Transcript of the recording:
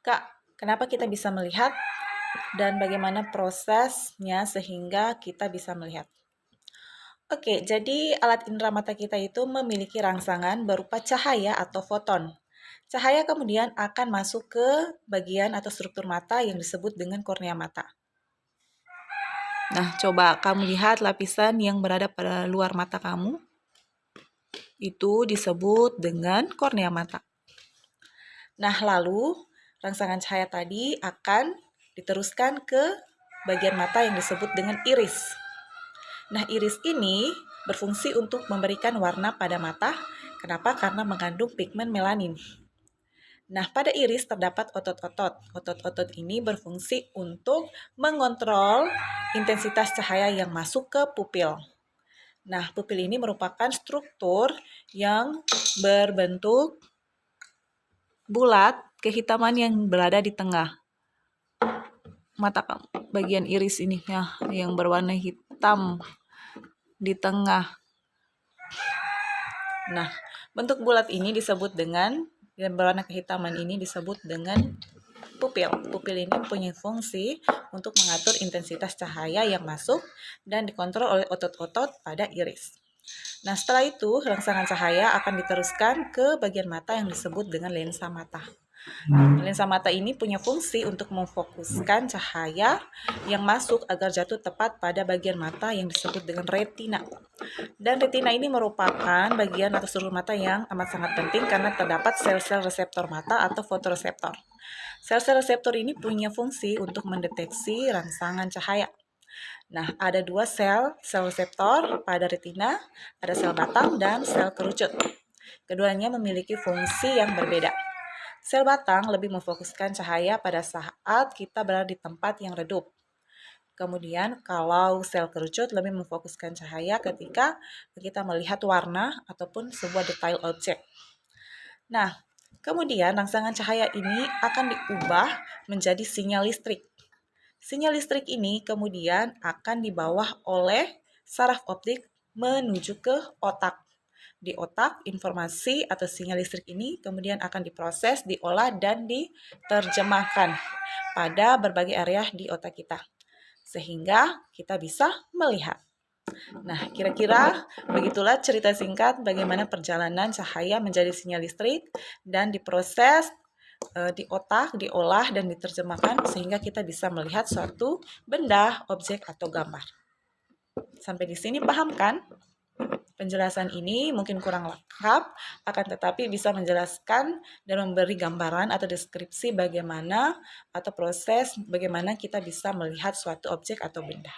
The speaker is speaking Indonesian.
Kak, kenapa kita bisa melihat dan bagaimana prosesnya sehingga kita bisa melihat? Oke, jadi alat indera mata kita itu memiliki rangsangan berupa cahaya atau foton. Cahaya kemudian akan masuk ke bagian atau struktur mata yang disebut dengan kornea mata. Nah, coba kamu lihat lapisan yang berada pada luar mata kamu. Itu disebut dengan kornea mata. Nah, lalu rangsangan cahaya tadi akan diteruskan ke bagian mata yang disebut dengan iris. Nah, iris ini berfungsi untuk memberikan warna pada mata. Kenapa? Karena mengandung pigmen melanin. Nah, pada iris terdapat otot-otot. Otot-otot ini berfungsi untuk mengontrol intensitas cahaya yang masuk ke pupil. Nah, pupil ini merupakan struktur yang berbentuk bulat, kehitaman yang berada di tengah mata kamu, bagian iris ini ya, yang berwarna hitam di tengah. Nah, bentuk bulat ini disebut dengan, dan berwarna kehitaman ini disebut dengan pupil. Pupil ini punya fungsi untuk mengatur intensitas cahaya yang masuk dan dikontrol oleh otot-otot pada iris. Nah, setelah itu rangsangan cahaya akan diteruskan ke bagian mata yang disebut dengan lensa mata. Lensa mata ini punya fungsi untuk memfokuskan cahaya yang masuk agar jatuh tepat pada bagian mata yang disebut dengan retina. Dan retina ini merupakan bagian atau struktur mata yang amat sangat penting karena terdapat sel-sel reseptor mata atau fotoreseptor. Sel-sel reseptor ini punya fungsi untuk mendeteksi rangsangan cahaya. Nah, ada dua sel reseptor pada retina, ada sel batang dan sel kerucut. Keduanya memiliki fungsi yang berbeda. Sel batang lebih memfokuskan cahaya pada saat kita berada di tempat yang redup. Kemudian kalau sel kerucut lebih memfokuskan cahaya ketika kita melihat warna ataupun sebuah detail objek. Nah, kemudian rangsangan cahaya ini akan diubah menjadi sinyal listrik. Sinyal listrik ini kemudian akan dibawa oleh saraf optik menuju ke otak. Di otak, informasi atau sinyal listrik ini kemudian akan diproses, diolah, dan diterjemahkan pada berbagai area di otak kita. Sehingga kita bisa melihat. Nah, kira-kira begitulah cerita singkat bagaimana perjalanan cahaya menjadi sinyal listrik dan diproses di otak, diolah, dan diterjemahkan sehingga kita bisa melihat suatu benda, objek, atau gambar. Sampai di sini paham kan? Penjelasan ini mungkin kurang lengkap, akan tetapi bisa menjelaskan dan memberi gambaran atau deskripsi bagaimana atau proses bagaimana kita bisa melihat suatu objek atau benda.